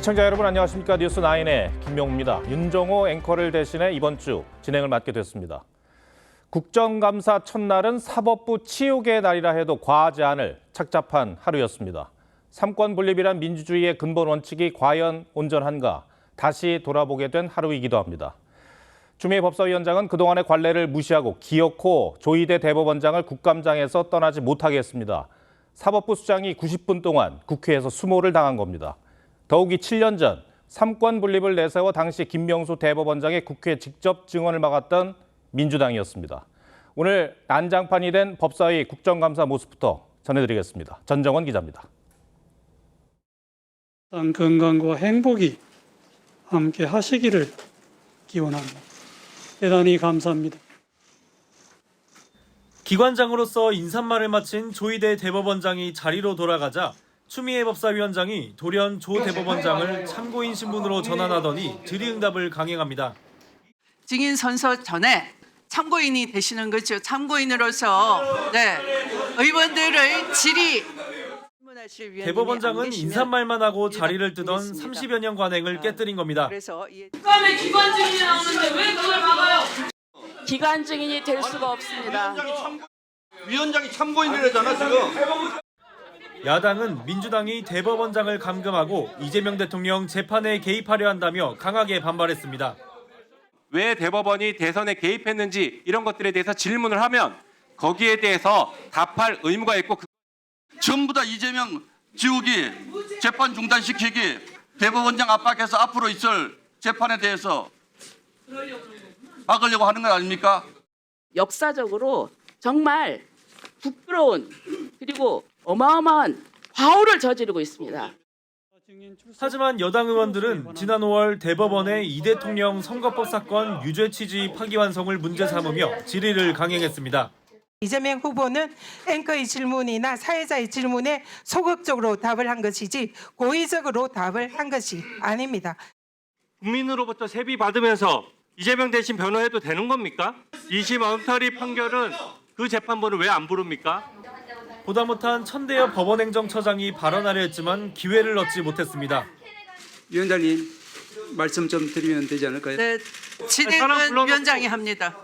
시청자 여러분 안녕하십니까. 뉴스9의 김명우입니다. 윤정호 앵커를 대신해 이번 주 진행을 맡게 됐습니다. 국정감사 첫날은 사법부 치욕의 날이라 해도 과하지 않을 착잡한 하루였습니다. 삼권 분립이란 민주주의의 근본 원칙이 과연 온전한가 다시 돌아보게 된 하루이기도 합니다. 추미애 법사위원장은 그동안의 관례를 무시하고 기어코 조희대 대법원장을 국감장에서 떠나지 못하게 했습니다. 사법부 수장이 90분 동안 국회에서 수모를 당한 겁니다. 더욱이 7년 전 삼권 분립을 내세워 당시 김명수 대법원장의 국회 직접 증언을 막았던 민주당이었습니다. 오늘 난장판이 된 법사위 국정감사 모습부터 전해드리겠습니다. 전정원 기자입니다. 건강과 행복이 함께 하시기를 기원합니다. 대단히 감사합니다. 기관장으로서 인사말을 마친 조희대 대법원장이 자리로 돌아가자 추미애 법사위원장이 돌연 조 대법원장을 참고인 신분으로 전환하더니 질의응답을 강행합니다. 증인 선서 전에 참고인이 되시는 거죠. 참고인으로서 의원들의 질의. 대법원장은 인사말만 하고 자리를 뜨던 30여 년 관행을 깨뜨린 겁니다. 국감에 기관 증인이 나오는데 왜 그걸 막아요? 기관 증인이 될 수가 없습니다. 위원장이 참고인이라잖아 지금. 야당은 민주당이 대법원장을 감금하고 이재명 대통령 재판에 개입하려 한다며 강하게 반발했습니다. 왜 대법원이 대선에 개입했는지 이런 것들에 대해서 질문을 하면 거기에 대해서 답할 의무가 있고 전부 다 이재명 지우기, 재판 중단시키기, 대법원장 압박해서 앞으로 있을 재판에 대해서 막으려고 하는 건 아닙니까? 역사적으로 정말 부끄러운 그리고 어마어마한 과오를 저지르고 있습니다. 하지만 여당 의원들은 지난 5월 대법원의 이 대통령 선거법 사건 유죄 취지 파기환송을 문제 삼으며 질의를 강행했습니다. 이재명 후보는 앵커의 질문이나 사회자의 질문에 소극적으로 답을 한 것이지 고의적으로 답을 한 것이 아닙니다. 국민으로부터 세비 받으면서 이재명 대신 변호해도 되는 겁니까? 2심 엉터리 판결은 그 재판부는 왜 안 부릅니까? 보다 못한 천대엽 법원행정처장이 발언하려 했지만 기회를 얻지 못했습니다. 위원장님 말씀 좀 드리면 되지 않을까요? 네, 진행은 위원장이 합니다.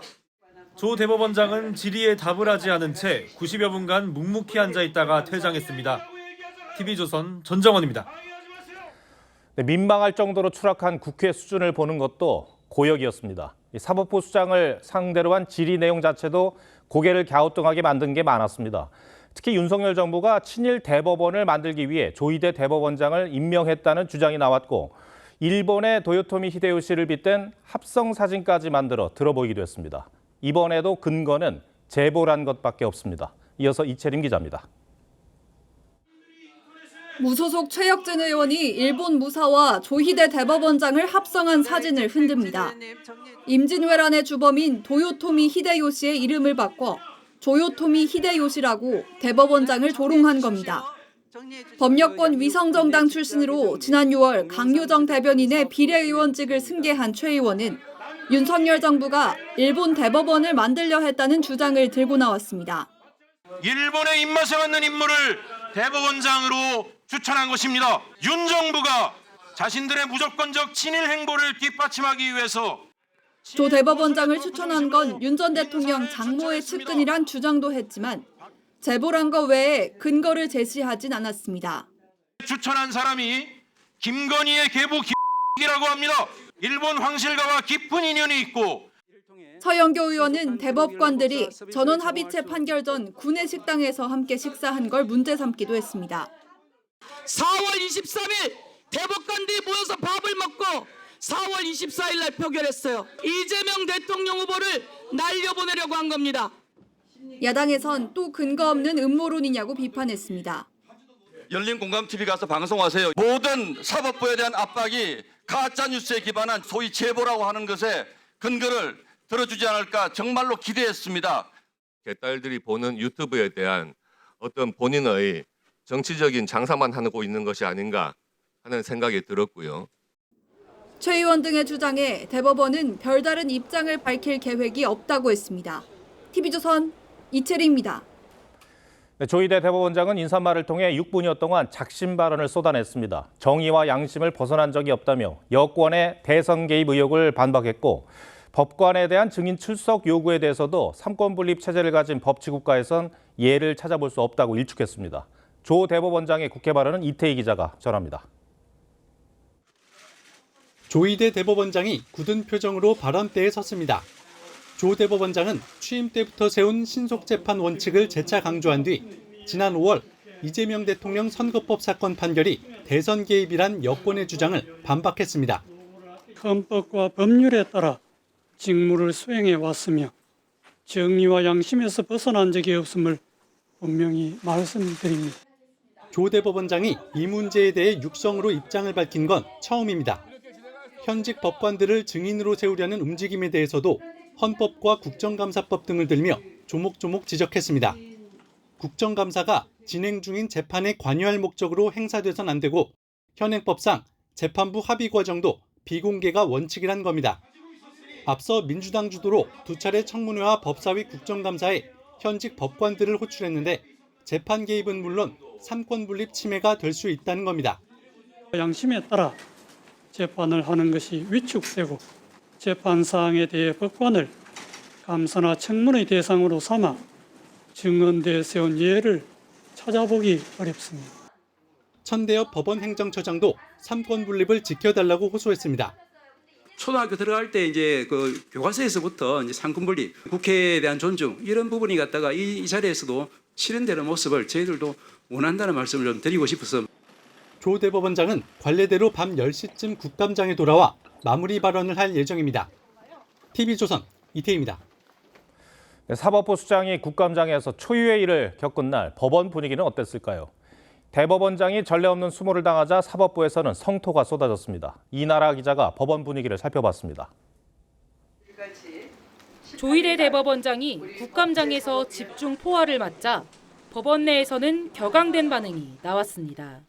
조 대법원장은 질의에 답을 하지 않은 채 90여 분간 묵묵히 앉아 있다가 퇴장했습니다. TV조선 전정원입니다. 민망할 정도로 추락한 국회 수준을 보는 것도 고역이었습니다. 사법부 수장을 상대로 한 질의 내용 자체도 고개를 갸우뚱하게 만든 게 많았습니다. 특히 윤석열 정부가 친일 대법원을 만들기 위해 조희대 대법원장을 임명했다는 주장이 나왔고 일본의 도요토미 히데요시를 빗댄 합성 사진까지 만들어 들어보이기도 했습니다. 이번에도 근거는 제보란 것밖에 없습니다. 이어서 이채림 기자입니다. 무소속 최혁진 의원이 일본 무사와 조희대 대법원장을 합성한 사진을 흔듭니다. 임진왜란의 주범인 도요토미 히데요시의 이름을 바꿔 조요토미 히데요시라고 대법원장을 조롱한 겁니다. 법여권 위성정당 출신으로 지난 6월 강요정 대변인의 비례의원직을 승계한 최 의원은 윤석열 정부가 일본 대법원을 만들려 했다는 주장을 들고 나왔습니다. 일본의 입맛에 맞는 인물을 대법원장으로 추천한 것입니다. 윤 정부가 자신들의 무조건적 친일 행보를 뒷받침하기 위해서 조 대법원장을 추천한 건 윤 전 대통령 장모의 측근이란 주장도 했지만 제보란 거 외에 근거를 제시하진 않았습니다. 추천한 사람이 김건희의 계부 김이라고 합니다. 일본 황실가와 깊은 인연이 있고 서영교 의원은 대법관들이 전원 합의체 판결 전 구내 식당에서 함께 식사한 걸 문제 삼기도 했습니다. 4월 23일 대법관들이 모여서 밥을 먹고 4월 24일 날 표결했어요. 이재명 대통령 후보를 날려보내려고 한 겁니다. 야당에선 또 근거 없는 음모론이냐고 비판했습니다. 열린공감TV 가서 방송하세요. 모든 사법부에 대한 압박이 가짜뉴스에 기반한 소위 제보라고 하는 것에 근거를 들어주지 않을까 정말로 기대했습니다. 개딸들이 보는 유튜브에 대한 어떤 본인의 정치적인 장사만 하고 있는 것이 아닌가 하는 생각이 들었고요. 최 의원 등의 주장에 대법원은 별다른 입장을 밝힐 계획이 없다고 했습니다. TV조선 이채리입니다. 조희대 대법원장은 인사말을 통해 6분여 동안 작심 발언을 쏟아냈습니다. 정의와 양심을 벗어난 적이 없다며 여권의 대선 개입 의혹을 반박했고 법관에 대한 증인 출석 요구에 대해서도 삼권 분립 체제를 가진 법치국가에선 예를 찾아볼 수 없다고 일축했습니다. 조 대법원장의 국회 발언은 이태희 기자가 전합니다. 조희대 대법원장이 굳은 표정으로 발언대에 섰습니다. 조 대법원장은 취임 때부터 세운 신속재판 원칙을 재차 강조한 뒤 지난 5월 이재명 대통령 선거법 사건 판결이 대선 개입이란 여권의 주장을 반박했습니다. 헌법과 법률에 따라 직무를 수행해 왔으며 정의와 양심에서 벗어난 적이 없음을 분명히 말씀드립니다. 조 대법원장이 이 문제에 대해 육성으로 입장을 밝힌 건 처음입니다. 현직 법관들을 증인으로 세우려는 움직임에 대해서도 헌법과 국정감사법 등을 들며 조목조목 지적했습니다. 국정감사가 진행 중인 재판에 관여할 목적으로 행사돼선 안 되고 현행법상 재판부 합의 과정도 비공개가 원칙이란 겁니다. 앞서 민주당 주도로 두 차례 청문회와 법사위 국정감사에 현직 법관들을 호출했는데 재판 개입은 물론 삼권 분립 침해가 될 수 있다는 겁니다. 양심에 따라 재판을 하는 것이 위축되고 재판 사항에 대해 법관을 감사나 청문의 대상으로 삼아 증언대에 세운 예를 찾아보기 어렵습니다. 천대엽 법원행정처장도 삼권 분립을 지켜달라고 호소했습니다. 초등학교 들어갈 때 이제 그 교과서에서부터 이제 삼권 분립, 국회에 대한 존중 이런 부분이 갖다가 이 자리에서도 실현되는 모습을 저희들도 원한다는 말씀을 좀 드리고 싶어서. 조 대법원장은 관례대로 밤 10시쯤 국감장에 돌아와 마무리 발언을 할 예정입니다. TV조선 이태희입니다. 사법부 수장이 국감장에서 초유의 일을 겪은 날 법원 분위기는 어땠을까요? 대법원장이 전례 없는 수모를 당하자 사법부에서는 성토가 쏟아졌습니다. 이나라 기자가 법원 분위기를 살펴봤습니다. 조희대 대법원장이 국감장에서 집중 포화를 맞자 법원 내에서는 격앙된 반응이 나왔습니다.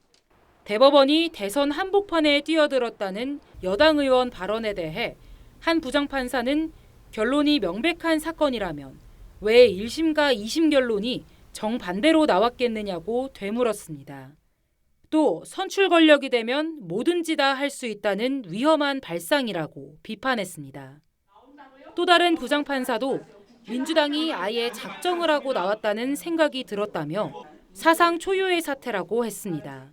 대법원이 대선 한복판에 뛰어들었다는 여당 의원 발언에 대해 한 부장판사는 결론이 명백한 사건이라면 왜 1심과 2심 결론이 정반대로 나왔겠느냐고 되물었습니다. 또 선출 권력이 되면 뭐든지 다 할 수 있다는 위험한 발상이라고 비판했습니다. 또 다른 부장판사도 민주당이 아예 작정을 하고 나왔다는 생각이 들었다며 사상 초유의 사태라고 했습니다.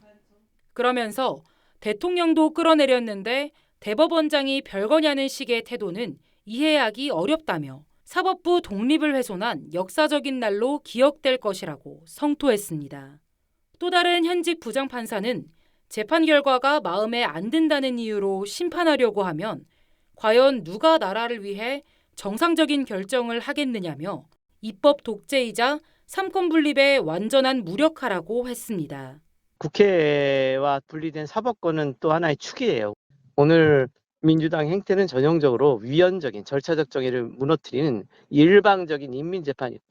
그러면서 대통령도 끌어내렸는데 대법원장이 별거냐는 식의 태도는 이해하기 어렵다며 사법부 독립을 훼손한 역사적인 날로 기억될 것이라고 성토했습니다. 또 다른 현직 부장판사는 재판 결과가 마음에 안 든다는 이유로 심판하려고 하면 과연 누가 나라를 위해 정상적인 결정을 하겠느냐며 입법 독재이자 삼권 분립의 완전한 무력화라고 했습니다. 국회와 분리된 사법권은 또 하나의 축이에요. 오늘 민주당 행태는 전형적으로 위헌적인 절차적 정의를 무너뜨리는 일방적인 인민재판이다.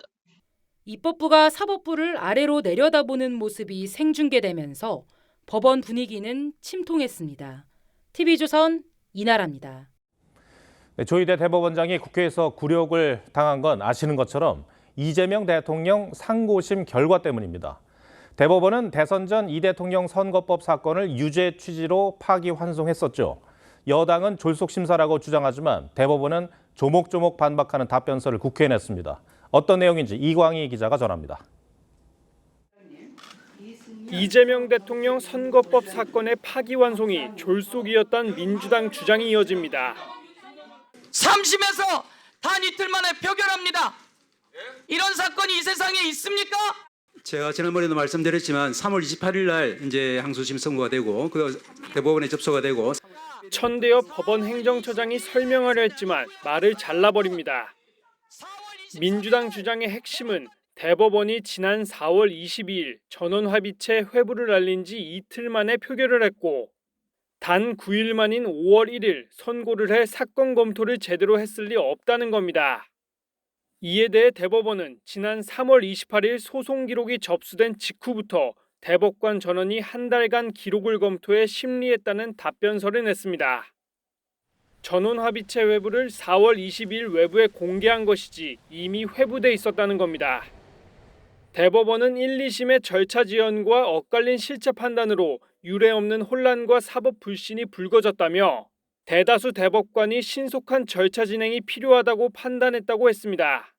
입법부가 사법부를 아래로 내려다보는 모습이 생중계되면서 법원 분위기는 침통했습니다. TV조선 이나라입니다. 조희대 대법원장이 국회에서 굴욕을 당한 건 아시는 것처럼 이재명 대통령 상고심 결과 때문입니다. 대법원은 대선 전 이 대통령 선거법 사건을 유죄 취지로 파기환송했었죠. 여당은 졸속심사라고 주장하지만 대법원은 조목조목 반박하는 답변서를 국회에 냈습니다. 어떤 내용인지 이광희 기자가 전합니다. 이재명 대통령 선거법 사건의 파기환송이 졸속이었던 민주당 주장이 이어집니다. 3심에서 단 이틀 만에 표결합니다. 이런 사건이 이 세상에 있습니까? 제가 지난번에도 말씀드렸지만 3월 28일 날 이제 항소심 선고가 되고 그 대법원에 접수가 되고 천대엽 법원 행정처장이 설명하려 했지만 말을 잘라버립니다. 민주당 주장의 핵심은 대법원이 지난 4월 22일 전원합의체 회부를 알린 지 이틀 만에 표결을 했고 단 9일 만인 5월 1일 선고를 해 사건 검토를 제대로 했을 리 없다는 겁니다. 이에 대해 대법원은 지난 3월 28일 소송 기록이 접수된 직후부터 대법관 전원이 한 달간 기록을 검토해 심리했다는 답변서를 냈습니다. 전원합의체 회부를 4월 22일 외부에 공개한 것이지 이미 회부돼 있었다는 겁니다. 대법원은 1, 2심의 절차 지연과 엇갈린 실체 판단으로 유례 없는 혼란과 사법 불신이 불거졌다며 대다수 대법관이 신속한 절차 진행이 필요하다고 판단했다고 했습니다.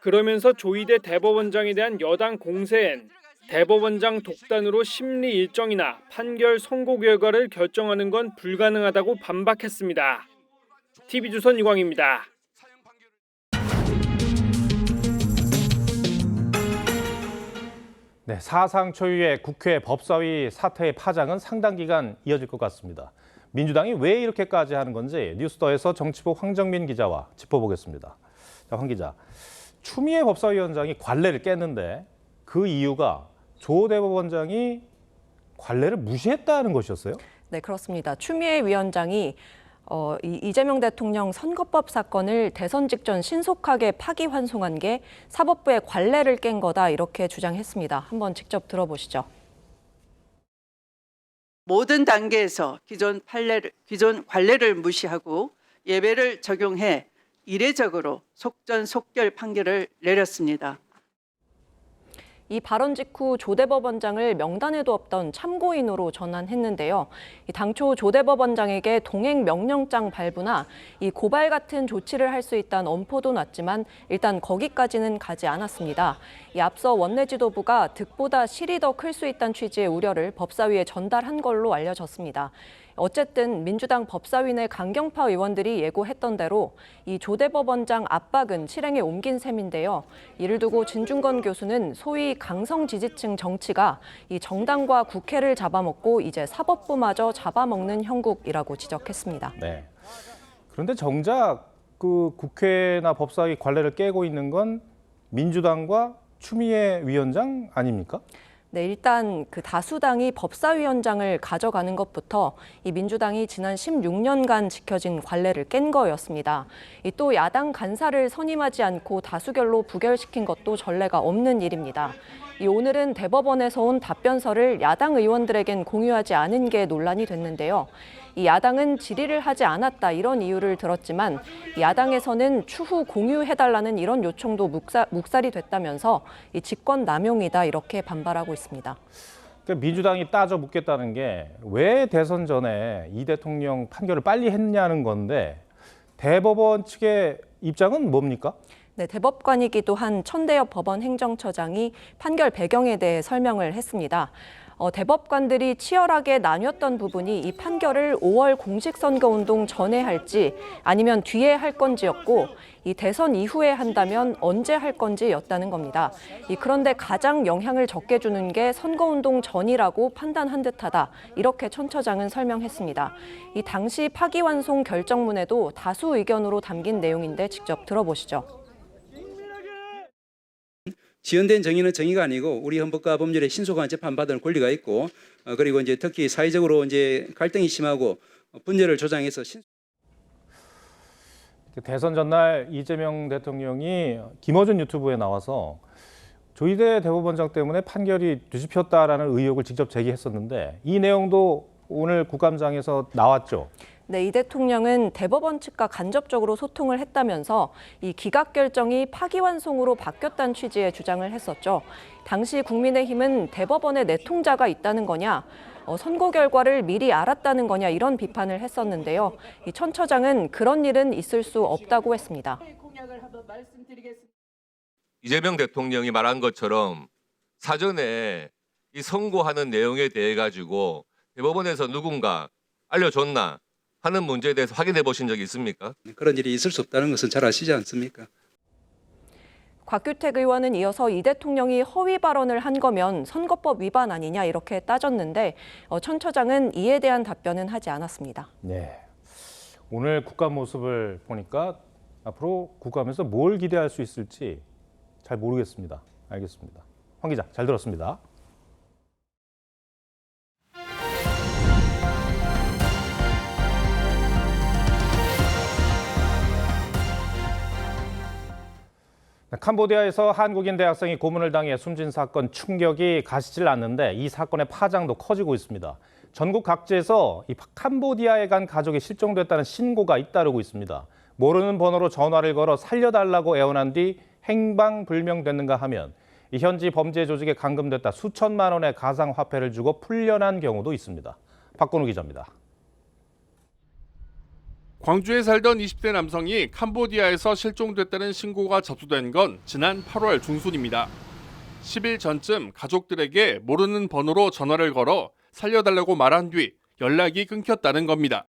그러면서 조희대 대법원장에 대한 여당 공세엔 대법원장 독단으로 심리 일정이나 판결 선고 결과를 결정하는 건 불가능하다고 반박했습니다. TV조선 유광입니다. 네, 사상 초유의 국회 법사위 사태의 파장은 상당 기간 이어질 것 같습니다. 민주당이 왜 이렇게까지 하는 건지 뉴스더에서 정치부 황정민 기자와 짚어보겠습니다. 자, 황 기자, 추미애 법사위원장이 관례를 깼는데 그 이유가 조 대법원장이 관례를 무시했다는 것이었어요? 네, 그렇습니다. 추미애 위원장이 이재명 대통령 선거법 사건을 대선 직전 신속하게 파기환송한 게 사법부의 관례를 깬 거다 이렇게 주장했습니다. 한번 직접 들어보시죠. 모든 단계에서 기존 관례를 무시하고 예배를 적용해 이례적으로 속전속결 판결을 내렸습니다. 이 발언 직후 조 대법원장을 명단에도 없던 참고인으로 전환했는데요. 당초 조 대법원장에게 동행 명령장 발부나 이 고발 같은 조치를 할 수 있다는 엄포도 놨지만 일단 거기까지는 가지 않았습니다. 앞서 원내 지도부가 득보다 실이 더 클 수 있다는 취지의 우려를 법사위에 전달한 걸로 알려졌습니다. 어쨌든 민주당 법사위 내 강경파 의원들이 예고했던 대로 이 조 대법원장 압박은 실행에 옮긴 셈인데요. 이를 두고 진중권 교수는 소위 강성 지지층 정치가 이 정당과 국회를 잡아먹고 이제 사법부마저 잡아먹는 형국이라고 지적했습니다. 네. 그런데 정작 그 국회나 법사위 관례를 깨고 있는 건 민주당과 추미애 위원장 아닙니까? 네, 일단 그 다수당이 법사위원장을 가져가는 것부터 이 민주당이 지난 16년간 지켜진 관례를 깬 거였습니다. 또 야당 간사를 선임하지 않고 다수결로 부결시킨 것도 전례가 없는 일입니다. 오늘은 대법원에서 온 답변서를 야당 의원들에겐 공유하지 않은 게 논란이 됐는데요. 이 야당은 질의를 하지 않았다 이런 이유를 들었지만 야당에서는 추후 공유해달라는 이런 요청도 묵살이 됐다면서 이 직권 남용이다 이렇게 반발하고 있습니다. 그러니까 민주당이 따져 묻겠다는 게 왜 대선 전에 이 대통령 판결을 빨리 했냐는 건데 대법원 측의 입장은 뭡니까? 네, 대법관이기도 한 천대엽 법원 행정처장이 판결 배경에 대해 설명을 했습니다. 대법관들이 치열하게 나뉘었던 부분이 이 판결을 5월 공식선거운동 전에 할지 아니면 뒤에 할 건지였고 이 대선 이후에 한다면 언제 할 건지였다는 겁니다. 그런데 가장 영향을 적게 주는 게 선거운동 전이라고 판단한 듯하다. 이렇게 천 처장은 설명했습니다. 이 당시 파기환송 결정문에도 다수 의견으로 담긴 내용인데 직접 들어보시죠. 지연된 정의는 정의가 아니고 우리 헌법과 법률에 신속한 재판받을 권리가 있고 그리고 이제 특히 사회적으로 이제 갈등이 심하고 분열을 조장해서 대선 전날 이재명 대통령이 김어준 유튜브에 나와서 조희대 대법원장 때문에 판결이 뒤집혔다라는 의혹을 직접 제기했었는데 이 내용도 오늘 국감장에서 나왔죠. 네, 이 대통령은 대법원 측과 간접적으로 소통을 했다면서 이 기각 결정이 파기환송으로 바뀌었다는 취지의 주장을 했었죠. 당시 국민의힘은 대법원에 내통자가 있다는 거냐, 선고 결과를 미리 알았다는 거냐 이런 비판을 했었는데요. 이 천 처장은 그런 일은 있을 수 없다고 했습니다. 이재명 대통령이 말한 것처럼 사전에 이 선고하는 내용에 대해 가지고 대법원에서 누군가 알려줬나 하는 문제에 대해서 확인해 보신 적이 있습니까? 그런 일이 있을 수 없다는 것은 잘 아시지 않습니까? 곽규택 의원은 이어서 이 대통령이 허위 발언을 한 거면 선거법 위반 아니냐 이렇게 따졌는데 천 처장은 이에 대한 답변은 하지 않았습니다. 네, 오늘 국감 모습을 보니까 앞으로 국감에서 뭘 기대할 수 있을지 잘 모르겠습니다. 알겠습니다. 황 기자, 잘 들었습니다. 캄보디아에서 한국인 대학생이 고문을 당해 숨진 사건 충격이 가시질 않는데 이 사건의 파장도 커지고 있습니다. 전국 각지에서 이 캄보디아에 간 가족이 실종됐다는 신고가 잇따르고 있습니다. 모르는 번호로 전화를 걸어 살려달라고 애원한 뒤 행방불명됐는가 하면 이 현지 범죄 조직에 감금됐다 수천만 원의 가상화폐를 주고 풀려난 경우도 있습니다. 박건우 기자입니다. 광주에 살던 20대 남성이 캄보디아에서 실종됐다는 신고가 접수된 건 지난 8월 중순입니다. 10일 전쯤 가족들에게 모르는 번호로 전화를 걸어 살려달라고 말한 뒤 연락이 끊겼다는 겁니다.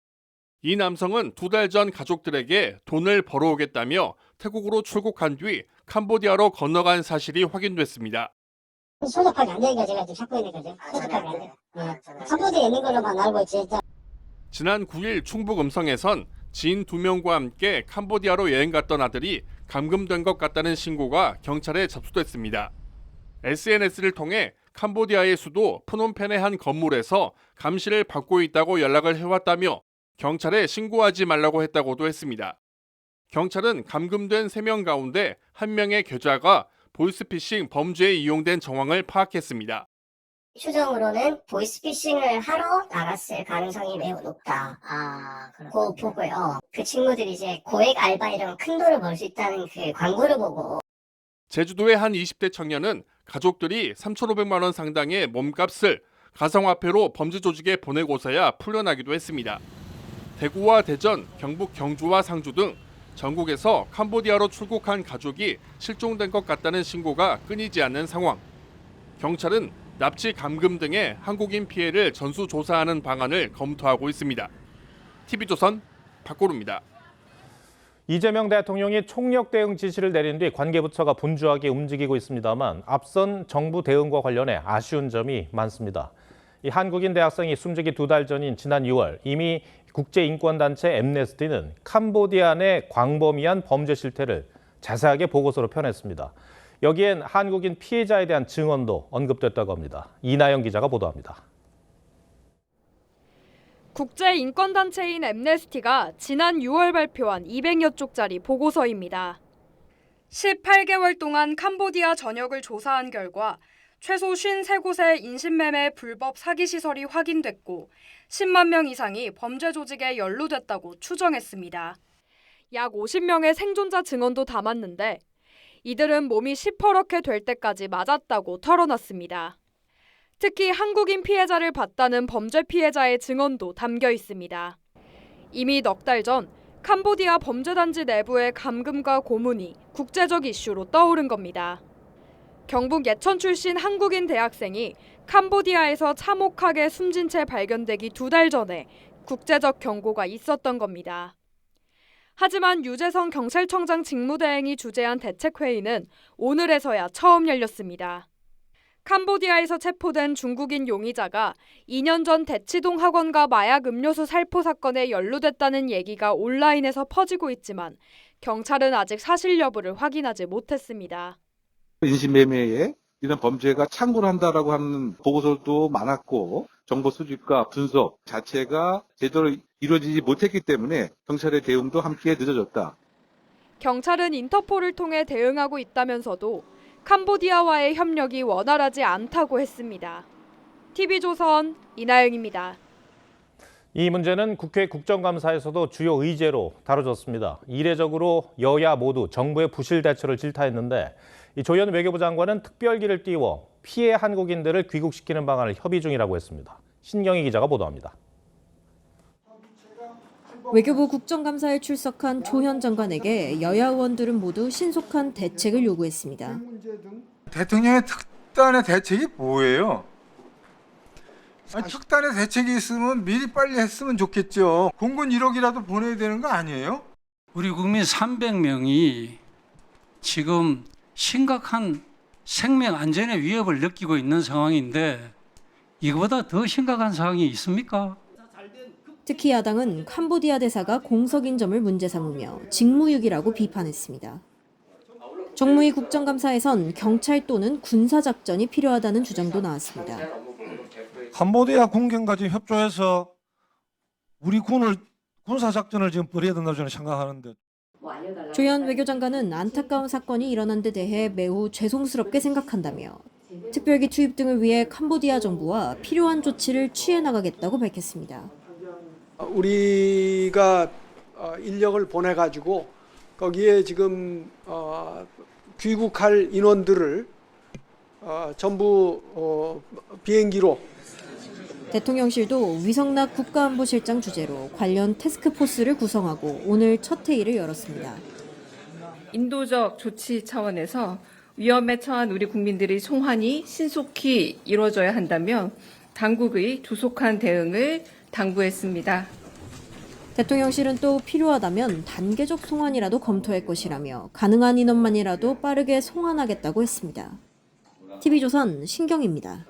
이 남성은 2달 전 가족들에게 돈을 벌어오겠다며 태국으로 출국한 뒤 캄보디아로 건너간 사실이 확인됐습니다. 소속하게 안 되니까 제가 찾고 있는 거죠. 소속하게 안 돼요. 캄보디아에 있는 걸로만 알고 있지. 지난 9일 충북 음성에선 지인 2명과 함께 캄보디아로 여행 갔던 아들이 감금된 것 같다는 신고가 경찰에 접수됐습니다. SNS를 통해 캄보디아의 수도 프놈펜의 한 건물에서 감시를 받고 있다고 연락을 해왔다며 경찰에 신고하지 말라고 했다고도 했습니다. 경찰은 감금된 3명 가운데 1명의 계좌가 보이스피싱 범죄에 이용된 정황을 파악했습니다. 추정으로는 보이스피싱을 하러 나갔을 가능성이 매우 높다. 그거 보고요. 그 친구들이 이제 고액 알바 이런 큰 돈을 벌 수 있다는 그 광고를 보고. 제주도의 한 20대 청년은 가족들이 3,500만 원 상당의 몸값을 가상화폐로 범죄 조직에 보내고서야 풀려나기도 했습니다. 대구와 대전, 경북 경주와 상주 등 전국에서 캄보디아로 출국한 가족이 실종된 것 같다는 신고가 끊이지 않는 상황. 경찰은 납치 감금 등의 한국인 피해를 전수조사하는 방안을 검토하고 있습니다. TV조선 박고루입니다. 이재명 대통령이 총력 대응 지시를 내린 뒤 관계부처가 분주하게 움직이고 있습니다만 앞선 정부 대응과 관련해 아쉬운 점이 많습니다. 이 한국인 대학생이 숨지기 2달 전인 지난 6월 이미 국제인권단체 앰네스티는 캄보디아 내 광범위한 범죄 실태를 자세하게 보고서로 펴냈습니다. 여기엔 한국인 피해자에 대한 증언도 언급됐다고 합니다. 이나영 기자가 보도합니다. 국제인권단체인 앰네스티가 지난 6월 발표한 200여 쪽짜리 보고서입니다. 18개월 동안 캄보디아 전역을 조사한 결과 최소 53곳의 인신매매 불법 사기 시설이 확인됐고 10만 명 이상이 범죄 조직에 연루됐다고 추정했습니다. 약 50명의 생존자 증언도 담았는데 이들은 몸이 시퍼렇게 될 때까지 맞았다고 털어놨습니다. 특히 한국인 피해자를 봤다는 범죄 피해자의 증언도 담겨 있습니다. 이미 넉 달 전 캄보디아 범죄단지 내부의 감금과 고문이 국제적 이슈로 떠오른 겁니다. 경북 예천 출신 한국인 대학생이 캄보디아에서 참혹하게 숨진 채 발견되기 2달 전에 국제적 경고가 있었던 겁니다. 하지만 유재성 경찰청장 직무대행이 주재한 대책회의는 오늘에서야 처음 열렸습니다. 캄보디아에서 체포된 중국인 용의자가 2년 전 대치동 학원가 마약 음료수 살포 사건에 연루됐다는 얘기가 온라인에서 퍼지고 있지만 경찰은 아직 사실 여부를 확인하지 못했습니다. 인신매매에 이런 범죄가 창구를 한다라고 하는 보고서도 많았고 정보 수집과 분석 자체가 제대로 이루어지지 못했기 때문에 경찰의 대응도 함께 늦어졌다. 경찰은 인터폴을 통해 대응하고 있다면서도 캄보디아와의 협력이 원활하지 않다고 했습니다. TV조선 이나영입니다. 이 문제는 국회 국정감사에서도 주요 의제로 다뤄졌습니다. 이례적으로 여야 모두 정부의 부실 대처를 질타했는데 이 조현 외교부 장관은 특별기를 띄워 피해 한국인들을 귀국시키는 방안을 협의 중이라고 했습니다. 신경희 기자가 보도합니다. 외교부 국정감사에 출석한 조현 장관에게 여야 의원들은 모두 신속한 대책을 요구했습니다. 대통령의 특단의 대책이 뭐예요? 특단의 대책이 있으면 미리 빨리 했으면 좋겠죠. 공군 1억이라도 보내야 되는 거 아니에요? 우리 국민 300명이 지금 심각한 생명 안전의 위협을 느끼고 있는 상황인데 이거보다 더 심각한 상황이 있습니까? 특히 야당은 캄보디아 대사가 공석인 점을 문제 삼으며 직무유기라고 비판했습니다. 정무위 국정감사에선 경찰 또는 군사작전이 필요하다는 주장도 나왔습니다. 캄보디아 군경과 지금 협조해서 우리 군사작전을 지금 벌여야 된다고 저는 생각하는데. 조현 외교장관은 안타까운 사건이 일어난 데 대해 매우 죄송스럽게 생각한다며 특별기 투입 등을 위해 캄보디아 정부와 필요한 조치를 취해 나가겠다고 밝혔습니다. 우리가 인력을 보내가지고 거기에 지금 귀국할 인원들을 전부 비행기로. 대통령실도 위성락 국가안보실장 주재로 관련 태스크포스를 구성하고 오늘 첫 회의를 열었습니다. 인도적 조치 차원에서 위험에 처한 우리 국민들의 송환이 신속히 이루어져야 한다며 당국의 조속한 대응을 당부했습니다. 대통령실은 또 필요하다면 단계적 송환이라도 검토할 것이라며 가능한 인원만이라도 빠르게 송환하겠다고 했습니다. TV조선 신경입니다.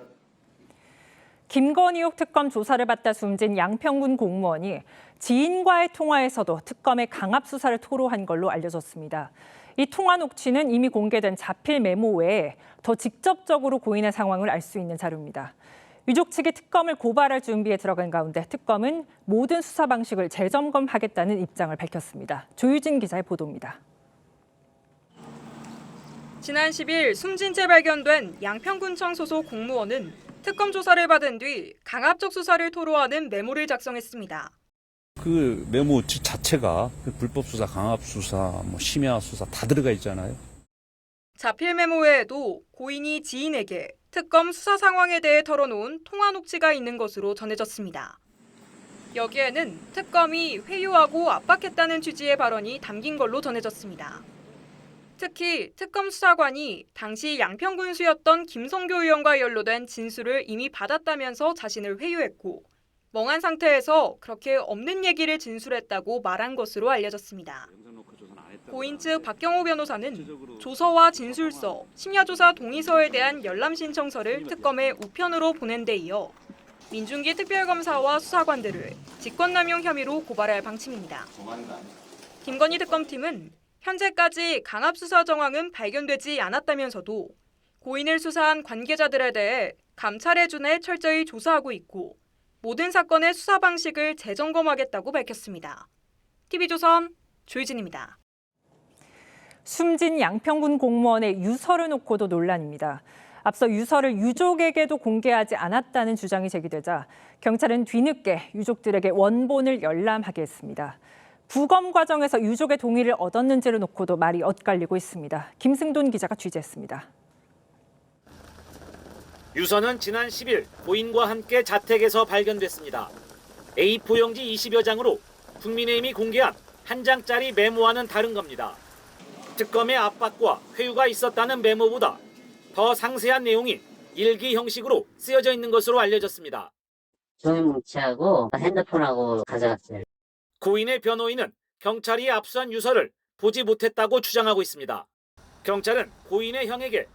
김건희 의혹 특검 조사를 받다 숨진 양평군 공무원이 지인과의 통화에서도 특검의 강압 수사를 토로한 걸로 알려졌습니다. 이 통화 녹취는 이미 공개된 자필 메모 외에 더 직접적으로 고인의 상황을 알 수 있는 자료입니다. 유족 측이 특검을 고발할 준비에 들어간 가운데 특검은 모든 수사 방식을 재점검하겠다는 입장을 밝혔습니다. 조유진 기자의 보도입니다. 지난 10일 숨진 채 발견된 양평군청 소속 공무원은 특검 조사를 받은 뒤 강압적 수사를 토로하는 메모를 작성했습니다. 그 메모 자체가 불법 수사, 강압 수사, 심야 수사 다 들어가 있잖아요. 자필 메모 외에도 고인이 지인에게 특검 수사 상황에 대해 털어놓은 통화 녹취가 있는 것으로 전해졌습니다. 여기에는 특검이 회유하고 압박했다는 취지의 발언이 담긴 걸로 전해졌습니다. 특히 특검 수사관이 당시 양평군수였던 김성교 의원과 연루된 진술을 이미 받았다면서 자신을 회유했고 멍한 상태에서 그렇게 없는 얘기를 진술했다고 말한 것으로 알려졌습니다. 고인 측 박경호 변호사는 조서와 진술서, 심야조사 동의서에 대한 열람 신청서를 특검에 우편으로 보낸 데 이어 민중기 특별검사와 수사관들을 직권남용 혐의로 고발할 방침입니다. 김건희 특검팀은 현재까지 강압 수사 정황은 발견되지 않았다면서도 고인을 수사한 관계자들에 대해 감찰에 준해 철저히 조사하고 있고 모든 사건의 수사 방식을 재점검하겠다고 밝혔습니다. TV조선 조유진입니다. 숨진 양평군 공무원의 유서를 놓고도 논란입니다. 앞서 유서를 유족에게도 공개하지 않았다는 주장이 제기되자 경찰은 뒤늦게 유족들에게 원본을 열람하게 했습니다. 부검 과정에서 유족의 동의를 얻었는지를 놓고도 말이 엇갈리고 있습니다. 김승돈 기자가 취재했습니다. 유서는 지난 10일 고인과 함께 자택에서 발견됐습니다. A4 용지 20여 장으로 국민의힘이 공개한 한 장짜리 메모와는 다른 겁니다. 특검의 압박과 회유가 있었다는 메모보다 더 상세한 내용이 일기 형식으로 쓰여져 있는 것으로 알려졌습니다. 종이뭉치하고 핸드폰하고 가져갔어요. 고인의 변호인은 경찰이 압수한 유서를 보지 못했다고 주장하고 있습니다. 경찰은 고인의 형에게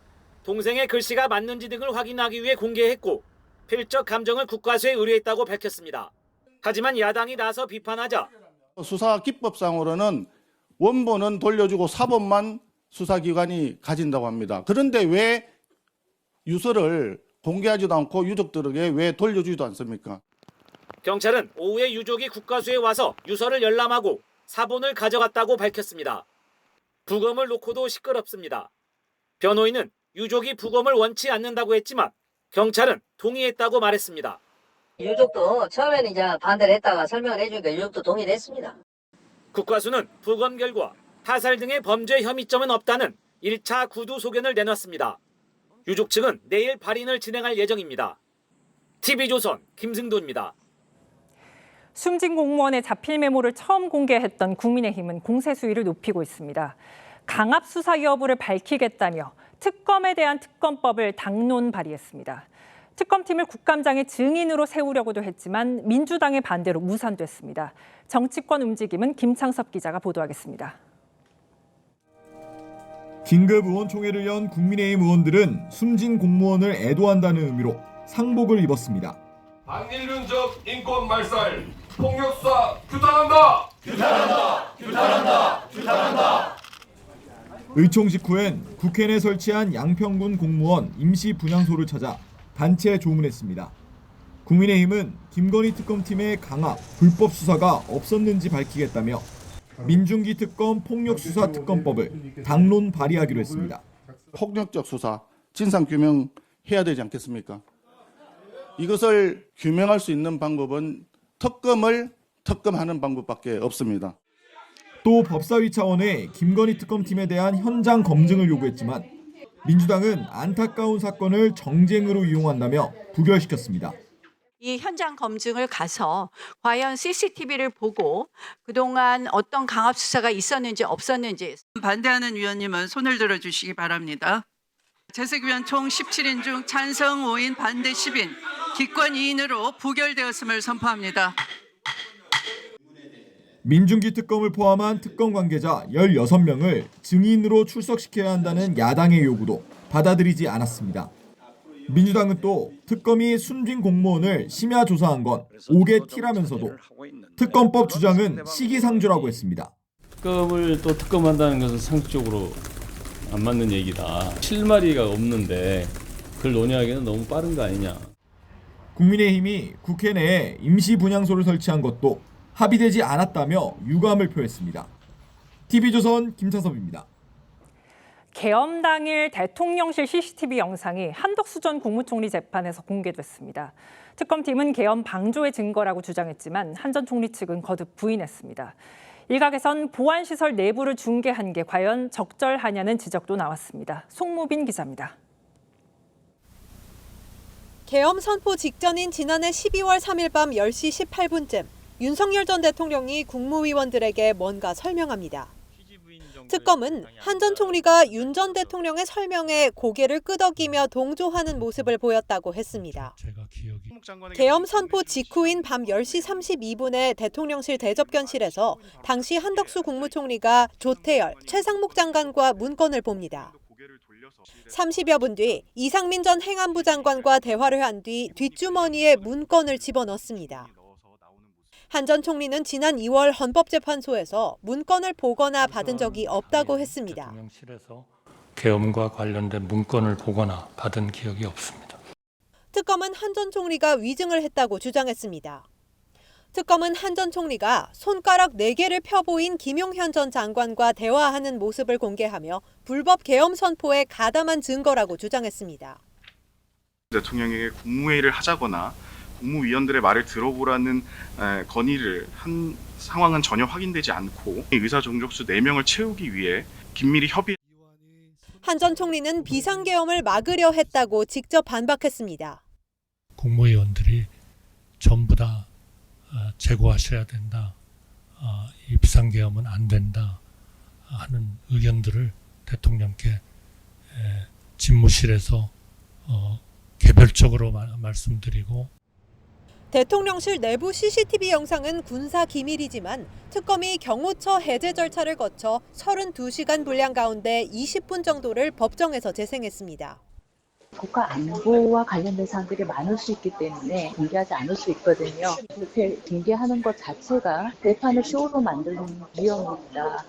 동생의 글씨가 맞는지 등을 확인하기 위해 공개했고 필적 감정을 국과수에 의뢰했다고 밝혔습니다. 하지만 야당이 나서 비판하자 수사 기법상으로는 원본은 돌려주고 사본만 수사기관이 가진다고 합니다. 그런데 왜 유서를 공개하지도 않고 유족들에게 왜 돌려주지도 않습니까? 경찰은 오후에 유족이 국과수에 와서 유서를 열람하고 사본을 가져갔다고 밝혔습니다. 부검을 놓고도 시끄럽습니다. 변호인은 유족이 부검을 원치 않는다고 했지만 경찰은 동의했다고 말했습니다. 유족도 처음에는 이제 반대를 했다가 설명을 해주니까 유족도 동의를 했습니다. 국과수는 부검 결과 타살 등의 범죄 혐의점은 없다는 1차 구두 소견을 내놨습니다. 유족 측은 내일 발인을 진행할 예정입니다. TV조선 김승도입니다. 숨진 공무원의 자필 메모를 처음 공개했던 국민의힘은 공세 수위를 높이고 있습니다. 강압 수사 여부를 밝히겠다며 특검에 대한 특검법을 당론 발의했습니다. 특검팀을 국감장의 증인으로 세우려고도 했지만 민주당의 반대로 무산됐습니다. 정치권 움직임은 김창섭 기자가 보도하겠습니다. 긴급 의원총회를 연 국민의힘 의원들은 숨진 공무원을 애도한다는 의미로 상복을 입었습니다. 반인륜적 인권 말살, 폭력수사 규탄한다! 규탄한다! 규탄한다! 규탄한다! 의총 직후엔 국회 내 설치한 양평군 공무원 임시 분향소를 찾아 단체 조문했습니다. 국민의힘은 김건희 특검팀의 강압, 불법 수사가 없었는지 밝히겠다며 민중기 특검 폭력수사 특검법을 당론 발의하기로 했습니다. 폭력적 수사, 진상규명 해야 되지 않겠습니까? 이것을 규명할 수 있는 방법은 특검을 특검하는 방법밖에 없습니다. 또 법사위 차원의 김건희 특검팀에 대한 현장 검증을 요구했지만 민주당은 안타까운 사건을 정쟁으로 이용한다며 부결시켰습니다. 이 현장 검증을 가서 과연 CCTV를 보고 그동안 어떤 강압 수사가 있었는지 없었는지 반대하는 위원님은 손을 들어주시기 바랍니다. 재석위원 총 17인 중 찬성 5인, 반대 10인, 기권 2인으로 부결되었음을 선포합니다. 민중기 특검을 포함한 특검 관계자 16명을 증인으로 출석시켜야 한다는 야당의 요구도 받아들이지 않았습니다. 민주당은 또 특검이 순진 공무원을 심야 조사한 건 옥의 티라면서도 특검법 주장은 시기상조라고 했습니다. 특검을 또 특검한다는 것은 상식적으로 안 맞는 얘기다. 실마리가 없는데 그걸 논의하기는 너무 빠른 거 아니냐. 국민의힘이 국회 내에 임시 분향소를 설치한 것도 합의되지 않았다며 유감을 표했습니다. TV조선 김차섭입니다. 계엄 당일 대통령실 CCTV 영상이 한덕수 전 국무총리 재판에서 공개됐습니다. 특검팀은 계엄 방조의 증거라고 주장했지만 한 전 총리 측은 거듭 부인했습니다. 일각에선 보안시설 내부를 중계한 게 과연 적절하냐는 지적도 나왔습니다. 송무빈 기자입니다. 계엄 선포 직전인 지난해 12월 3일 밤 10시 18분쯤 윤석열 전 대통령이 국무위원들에게 뭔가 설명합니다. 특검은 한 전 총리가 윤 전 대통령의 설명에 고개를 끄덕이며 동조하는 모습을 보였다고 했습니다. 계엄 선포 직후인 밤 10시 32분에 대통령실 대접견실에서 당시 한덕수 국무총리가 조태열, 최상목 장관과 문건을 봅니다. 30여 분 뒤 이상민 전 행안부 장관과 대화를 한 뒤 뒷주머니에 문건을 집어넣습니다. 한 전 총리는 지난 2월 헌법재판소에서 문건을 보거나 받은 적이 없다고 했습니다. 대통령실에서 계엄과 관련된 문건을 보거나 받은 기억이 없습니다. 특검은 한 전 총리가 위증을 했다고 주장했습니다. 특검은 한 전 총리가 손가락 4개를 펴보인 김용현 전 장관과 대화하는 모습을 공개하며 불법 계엄 선포에 가담한 증거라고 주장했습니다. 대통령에게 국무회의를 하자거나 국무위원들의 말을 들어보라는 건의를 한 상황은 전혀 확인되지 않고 의사종족수 4명을 채우기 위해 긴밀히 협의. 한 전 총리는 비상계엄을 막으려 했다고 직접 반박했습니다. 국무위원들이 전부 다 제거하셔야 된다. 이 비상계엄은 안 된다 하는 의견들을 대통령께 집무실에서 개별적으로 말씀드리고 대통령실 내부 CCTV 영상은 군사 기밀이지만 특검이 경호처 해제 절차를 거쳐 32시간 분량 가운데 20분 정도를 법정에서 재생했습니다. 국가 안보와 관련된 사항들이 많을 수 있기 때문에 공개하지 않을 수 있거든요. 이렇게 공개하는 것 자체가 재판을 쇼로 만드는 위험이 있다.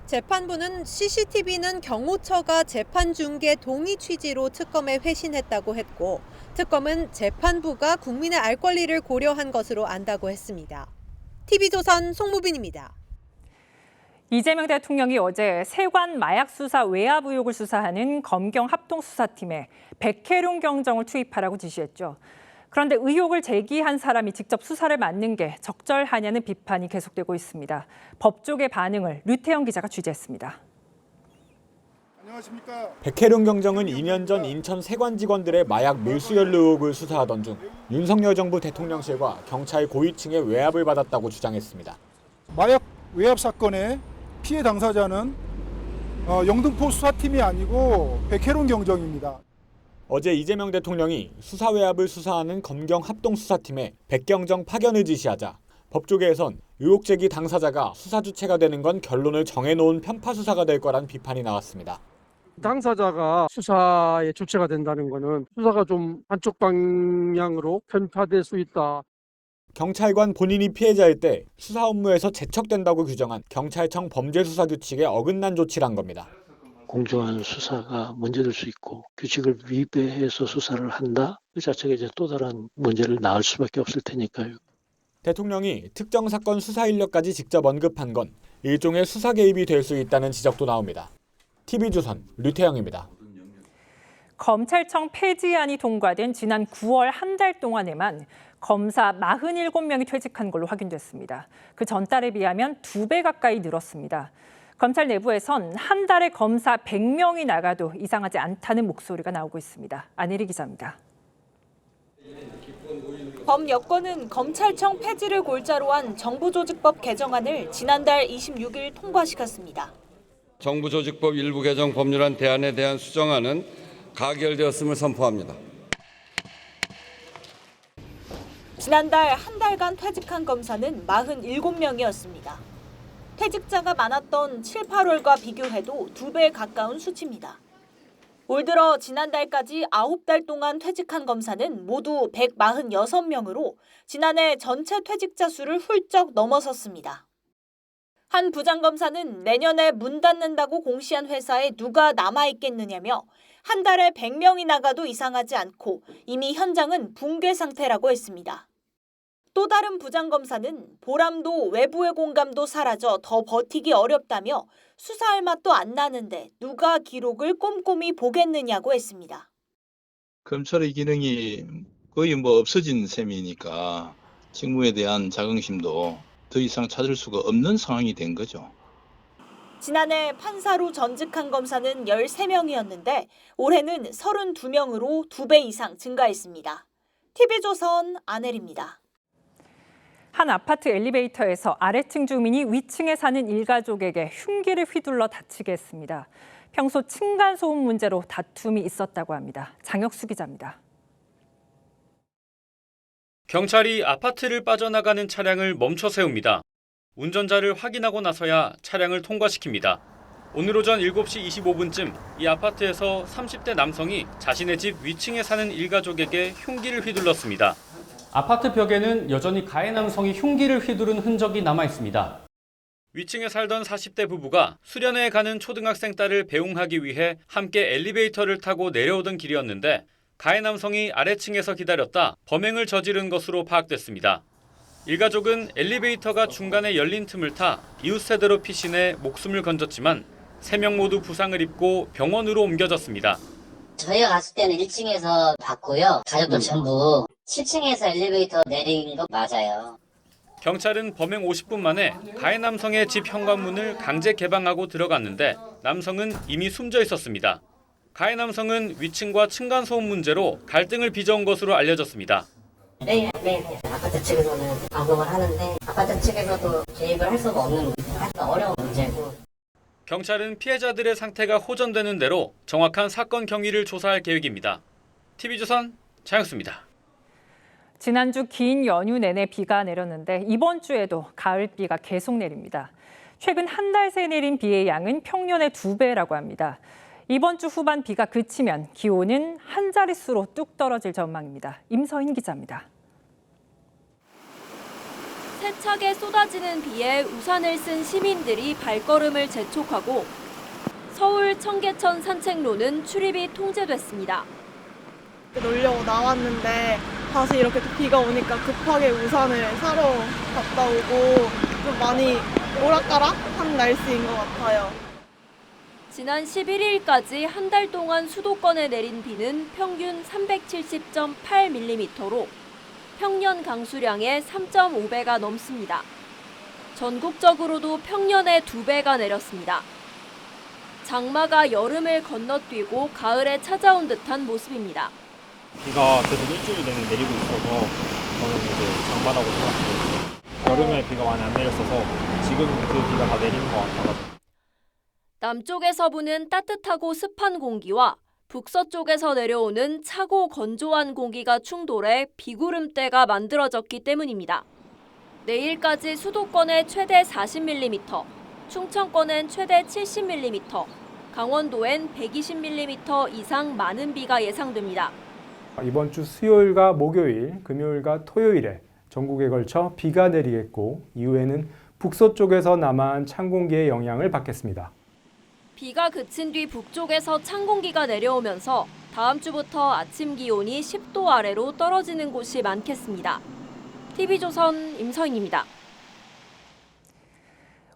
재판부는 CCTV는 경호처가 재판 중계 동의 취지로 특검에 회신했다고 했고 특검은 재판부가 국민의 알 권리를 고려한 것으로 안다고 했습니다. TV조선 송무빈입니다. 이재명 대통령이 어제 세관 마약 수사 외압 의혹을 수사하는 검경 합동수사팀에 백혜룡 경정을 투입하라고 지시했죠. 그런데 의혹을 제기한 사람이 직접 수사를 맡는 게 적절하냐는 비판이 계속되고 있습니다. 법조계 반응을 류태영 기자가 취재했습니다. 안녕하십니까. 백혜룡 경정은 2년 전 인천 세관 직원들의 마약 밀수 연루 의혹을 수사하던 중 윤석열 정부 대통령실과 경찰 고위층의 외압을 받았다고 주장했습니다. 마약 외압 사건의 피해 당사자는 영등포 수사팀이 아니고 백혜룡 경정입니다. 어제 이재명 대통령이 수사 외압을 수사하는 검경 합동수사팀에 백경정 파견을 지시하자 법조계에선 의혹 제기 당사자가 수사 주체가 되는 건 결론을 정해놓은 편파 수사가 될 거란 비판이 나왔습니다. 당사자가 수사의 주체가 된다는 것은 수사가 좀 한쪽 방향으로 편파될 수 있다. 경찰관 본인이 피해자일 때 수사 업무에서 제척된다고 규정한 경찰청 범죄수사규칙에 어긋난 조치란 겁니다. 공정한 수사가 문제될 수 있고 규칙을 위배해서 수사를 한다? 그 자체가 이제 또 다른 문제를 낳을 수밖에 없을 테니까요. 대통령이 특정 사건 수사 인력까지 직접 언급한 건 일종의 수사 개입이 될 수 있다는 지적도 나옵니다. TV조선 류태영입니다. 검찰청 폐지안이 통과된 지난 9월 한 달 동안에만 검사 47명이 퇴직한 걸로 확인됐습니다. 그 전달에 비하면 2배 가까이 늘었습니다. 검찰 내부에선 한 달에 검사 100명이 나가도 이상하지 않다는 목소리가 나오고 있습니다. 안혜리 기자입니다. 범 여권은 검찰청 폐지를 골자로 한 정부조직법 개정안을 지난달 26일 통과시켰습니다. 정부조직법 일부 개정 법률안 대안에 대한 수정안은 가결되었음을 선포합니다. 지난달 한 달간 퇴직한 검사는 47명이었습니다. 퇴직자가 많았던 7, 8월과 비교해도 2배 가까운 수치입니다. 올 들어 지난달까지 9달 동안 퇴직한 검사는 모두 146명으로 지난해 전체 퇴직자 수를 훌쩍 넘어섰습니다. 한 부장검사는 내년에 문 닫는다고 공시한 회사에 누가 남아있겠느냐며 한 달에 100명이 나가도 이상하지 않고 이미 현장은 붕괴 상태라고 했습니다. 또 다른 부장검사는 보람도 외부의 공감도 사라져 더 버티기 어렵다며 수사할 맛도 안 나는데 누가 기록을 꼼꼼히 보겠느냐고 했습니다. 검찰의 기능이 거의 없어진 셈이니까 직무에 대한 자긍심도 더 이상 찾을 수가 없는 상황이 된 거죠. 지난해 판사로 전직한 검사는 13명이었는데 올해는 32명으로 2배 이상 증가했습니다. TV조선 안혜리입니다. 한 아파트 엘리베이터에서 아래층 주민이 위층에 사는 일가족에게 흉기를 휘둘러 다치게 했습니다. 평소 층간소음 문제로 다툼이 있었다고 합니다. 장혁수 기자입니다. 경찰이 아파트를 빠져나가는 차량을 멈춰 세웁니다. 운전자를 확인하고 나서야 차량을 통과시킵니다. 오늘 오전 7시 25분쯤 이 아파트에서 30대 남성이 자신의 집 위층에 사는 일가족에게 흉기를 휘둘렀습니다. 아파트 벽에는 여전히 가해 남성이 흉기를 휘두른 흔적이 남아 있습니다. 위층에 살던 40대 부부가 수련회에 가는 초등학생 딸을 배웅하기 위해 함께 엘리베이터를 타고 내려오던 길이었는데 가해 남성이 아래층에서 기다렸다 범행을 저지른 것으로 파악됐습니다. 일가족은 엘리베이터가 중간에 열린 틈을 타 이웃 세대로 피신해 목숨을 건졌지만 3명 모두 부상을 입고 병원으로 옮겨졌습니다. 저희가 갔을 때는 1층에서 봤고요. 가족들 전부 7층에서 엘리베이터 내린 거 맞아요. 경찰은 범행 50분 만에 가해 남성의 집 현관문을 강제 개방하고 들어갔는데 남성은 이미 숨져 있었습니다. 가해 남성은 위층과 층간소음 문제로 갈등을 빚어온 것으로 알려졌습니다. 네. 아파트 측에서는 방법을 하는데 아파트 측에서도 개입을 할 수가 없는 어려운 문제고. 경찰은 피해자들의 상태가 호전되는 대로 정확한 사건 경위를 조사할 계획입니다. TV조선 장혁수입니다. 지난주 긴 연휴 내내 비가 내렸는데 이번 주에도 가을비가 계속 내립니다. 최근 한 달 새 내린 비의 양은 평년의 2배라고 합니다. 이번 주 후반 비가 그치면 기온은 한 자릿수로 뚝 떨어질 전망입니다. 임서인 기자입니다. 세차게 쏟아지는 비에 우산을 쓴 시민들이 발걸음을 재촉하고 서울 청계천 산책로는 출입이 통제됐습니다. 놀려고 나왔는데 다시 이렇게 또 비가 오니까 급하게 우산을 사러 갔다 오고 좀 많이 오락가락한 날씨인 것 같아요. 지난 11일까지 한 달 동안 수도권에 내린 비는 평균 370.8mm로 평년 강수량의 3.5배가 넘습니다. 전국적으로도 평년의 2배가 내렸습니다. 장마가 여름을 건너뛰고 가을에 찾아온 듯한 모습입니다. 비가 계속 일주일 내내 내리고 있어서 저는 이제 장마라고 생각해요. 여름에 비가 많이 안 내렸어서 지금 그 비가 다 내리는 것 같아가지고. 남쪽에서 부는 따뜻하고 습한 공기와 북서쪽에서 내려오는 차고 건조한 공기가 충돌해 비구름대가 만들어졌기 때문입니다. 내일까지 수도권에 최대 40mm, 충청권엔 최대 70mm, 강원도엔 120mm 이상 많은 비가 예상됩니다. 이번 주 수요일과 목요일, 금요일과 토요일에 전국에 걸쳐 비가 내리겠고 이후에는 북서쪽에서 남하한 찬 공기의 영향을 받겠습니다. 비가 그친 뒤 북쪽에서 찬 공기가 내려오면서 다음 주부터 아침 기온이 10도 아래로 떨어지는 곳이 많겠습니다. TV조선 임서인입니다.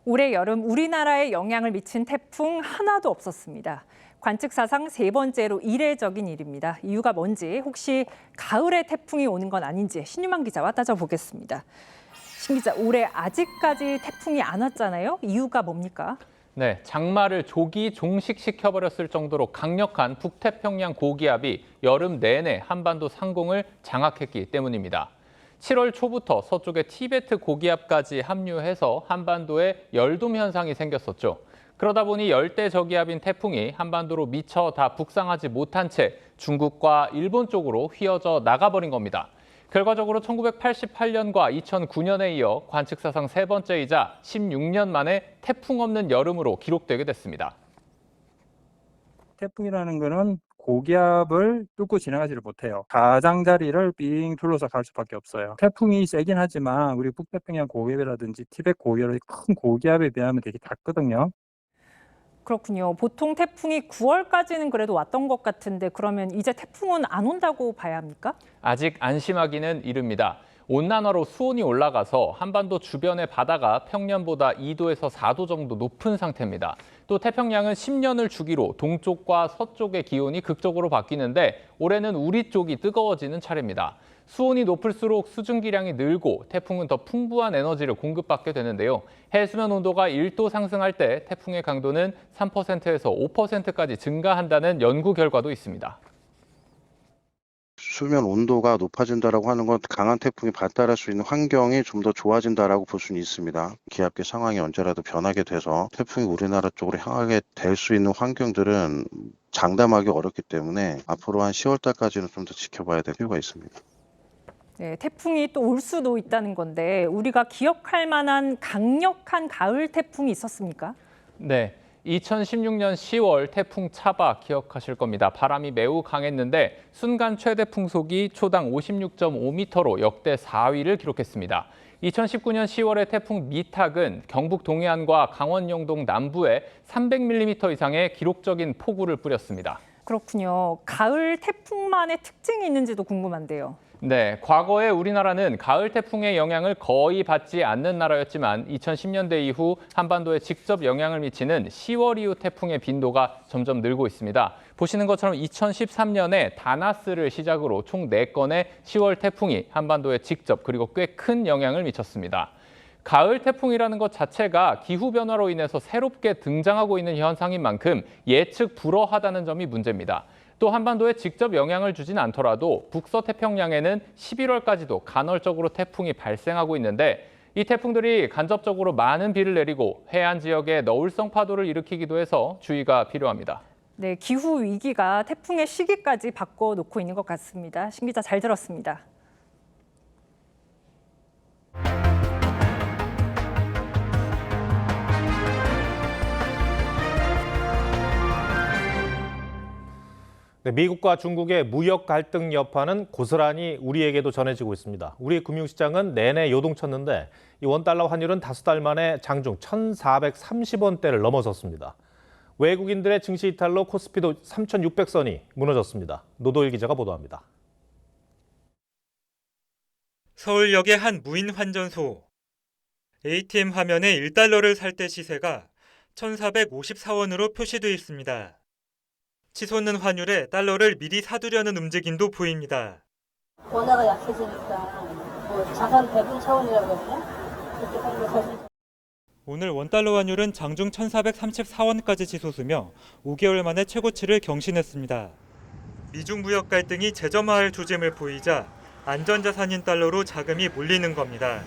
올해 여름 우리나라에 영향을 미친 태풍 하나도 없었습니다. 관측사상 3번째로 이례적인 일입니다. 이유가 뭔지 혹시 가을에 태풍이 오는 건 아닌지 신유만 기자와 따져보겠습니다. 신 기자, 올해 아직까지 태풍이 안 왔잖아요. 이유가 뭡니까? 네, 장마를 조기 종식시켜버렸을 정도로 강력한 북태평양 고기압이 여름 내내 한반도 상공을 장악했기 때문입니다. 7월 초부터 서쪽에 티베트 고기압까지 합류해서 한반도에 열돔 현상이 생겼었죠. 그러다 보니 열대 저기압인 태풍이 한반도로 미처 다 북상하지 못한 채 중국과 일본 쪽으로 휘어져 나가버린 겁니다. 결과적으로 1988년과 2009년에 이어 관측사상 세 번째이자 16년 만에 태풍 없는 여름으로 기록되게 됐습니다. 태풍이라는 거는 고기압을 뚫고 지나가지를 못해요. 가장자리를 삥 둘러서 갈 수밖에 없어요. 태풍이 세긴 하지만 우리 북태평양 고기압이라든지 티벳 고기압이 큰 고기압에 비하면 되게 작거든요. 그렇군요. 보통 태풍이 9월까지는 그래도 왔던 것 같은데 그러면 이제 태풍은 안 온다고 봐야 합니까? 아직 안심하기는 이릅니다. 온난화로 수온이 올라가서 한반도 주변의 바다가 평년보다 2도에서 4도 정도 높은 상태입니다. 또 태평양은 10년을 주기로 동쪽과 서쪽의 기온이 극적으로 바뀌는데 올해는 우리 쪽이 뜨거워지는 차례입니다. 수온이 높을수록 수증기량이 늘고 태풍은 더 풍부한 에너지를 공급받게 되는데요. 해수면 온도가 1도 상승할 때 태풍의 강도는 3%에서 5%까지 증가한다는 연구 결과도 있습니다. 수면 온도가 높아진다라고 하는 건 강한 태풍이 발달할 수 있는 환경이 좀 더 좋아진다라고 볼 수는 있습니다. 기압계 상황이 언제라도 변하게 돼서 태풍이 우리나라 쪽으로 향하게 될 수 있는 환경들은 장담하기 어렵기 때문에 앞으로 한 10월 달까지는 좀 더 지켜봐야 될 필요가 있습니다. 네, 태풍이 또 올 수도 있다는 건데 우리가 기억할 만한 강력한 가을 태풍이 있었습니까? 네. 2016년 10월 태풍 차바 기억하실 겁니다. 바람이 매우 강했는데 순간 최대 풍속이 초당 56.5m로 역대 4위를 기록했습니다. 2019년 10월의 태풍 미탁은 경북 동해안과 강원 영동 남부에 300mm 이상의 기록적인 폭우를 뿌렸습니다. 그렇군요. 가을 태풍만의 특징이 있는지도 궁금한데요. 네, 과거에 우리나라는 가을 태풍의 영향을 거의 받지 않는 나라였지만 2010년대 이후 한반도에 직접 영향을 미치는 10월 이후 태풍의 빈도가 점점 늘고 있습니다. 보시는 것처럼 2013년에 다나스를 시작으로 총 4건의 10월 태풍이 한반도에 직접 그리고 꽤 큰 영향을 미쳤습니다. 가을 태풍이라는 것 자체가 기후변화로 인해서 새롭게 등장하고 있는 현상인 만큼 예측 불허하다는 점이 문제입니다. 또 한반도에 직접 영향을 주진 않더라도 북서태평양에는 11월까지도 간헐적으로 태풍이 발생하고 있는데 이 태풍들이 간접적으로 많은 비를 내리고 해안 지역에 너울성 파도를 일으키기도 해서 주의가 필요합니다. 네, 기후 위기가 태풍의 시기까지 바꿔놓고 있는 것 같습니다. 신 기자 잘 들었습니다. 네, 미국과 중국의 무역 갈등 여파는 고스란히 우리에게도 전해지고 있습니다. 우리 금융시장은 내내 요동쳤는데 이 원달러 환율은 다수 달 만에 장중 1,430원대를 넘어섰습니다. 외국인들의 증시 이탈로 코스피도 3,600선이 무너졌습니다. 노도일 기자가 보도합니다. 서울역의 한 무인 환전소. ATM 화면에 1달러를 살 때 시세가 1,454원으로 표시돼 있습니다. 치솟는 환율에 달러를 미리 사두려는 움직임도 보입니다. 원화가 약해지니까 자산 배분 차원이라고 했나? 그렇게 사실. 오늘 원달러 환율은 장중 1,434원까지 치솟으며 5개월 만에 최고치를 경신했습니다. 미중 무역 갈등이 재점화할 조짐을 보이자 안전자산인 달러로 자금이 몰리는 겁니다.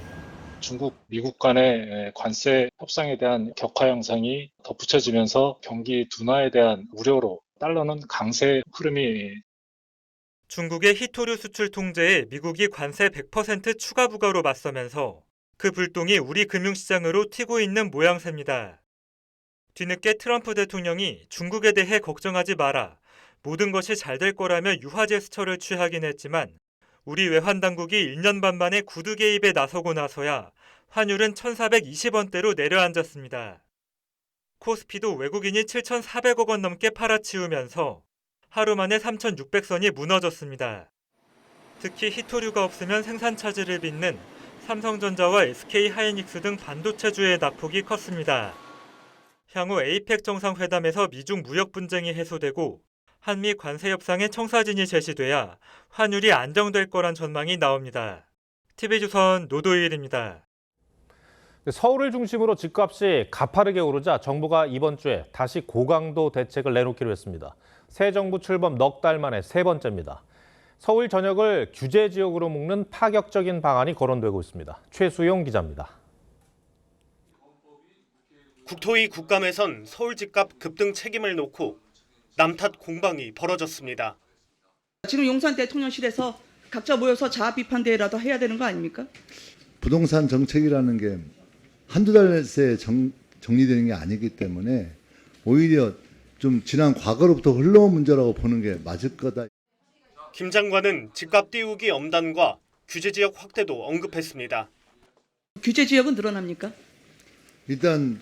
중국, 미국 간의 관세 협상에 대한 격화 양상이 덧붙여지면서 경기 둔화에 대한 우려로 달러는 강세 흐름이. 중국의 히토류 수출 통제에 미국이 관세 100% 추가 부과로 맞서면서 그 불똥이 우리 금융시장으로 튀고 있는 모양새입니다. 뒤늦게 트럼프 대통령이 중국에 대해 걱정하지 마라, 모든 것이 잘 될 거라며 유화 제스처를 취하긴 했지만 우리 외환당국이 1년 반 만에 구두 개입에 나서고 나서야 환율은 1,420원대로 내려앉았습니다. 코스피도 외국인이 7,400억 원 넘게 팔아치우면서 하루 만에 3,600선이 무너졌습니다. 특히 히토류가 없으면 생산 차질을 빚는 삼성전자와 SK하이닉스 등 반도체주의 낙폭이 컸습니다. 향후 APEC 정상회담에서 미중 무역 분쟁이 해소되고 한미 관세 협상의 청사진이 제시돼야 환율이 안정될 거란 전망이 나옵니다. TV조선 노도일입니다. 서울을 중심으로 집값이 가파르게 오르자 정부가 이번 주에 다시 고강도 대책을 내놓기로 했습니다. 새 정부 출범 넉 달 만에 세 번째입니다. 서울 전역을 규제 지역으로 묶는 파격적인 방안이 거론되고 있습니다. 최수용 기자입니다. 국토위 국감에선 서울 집값 급등 책임을 놓고 남탓 공방이 벌어졌습니다. 지금 용산 대통령실에서 각자 모여서 자아 비판 대회라도 해야 되는 거 아닙니까? 부동산 정책이라는 게 한두 달 새에 정리되는 게 아니기 때문에 오히려 좀 지난 과거로부터 흘러온 문제라고 보는 게 맞을 거다. 김 장관은 집값 띄우기 엄단과 규제 지역 확대도 언급했습니다. 규제 지역은 늘어납니까? 일단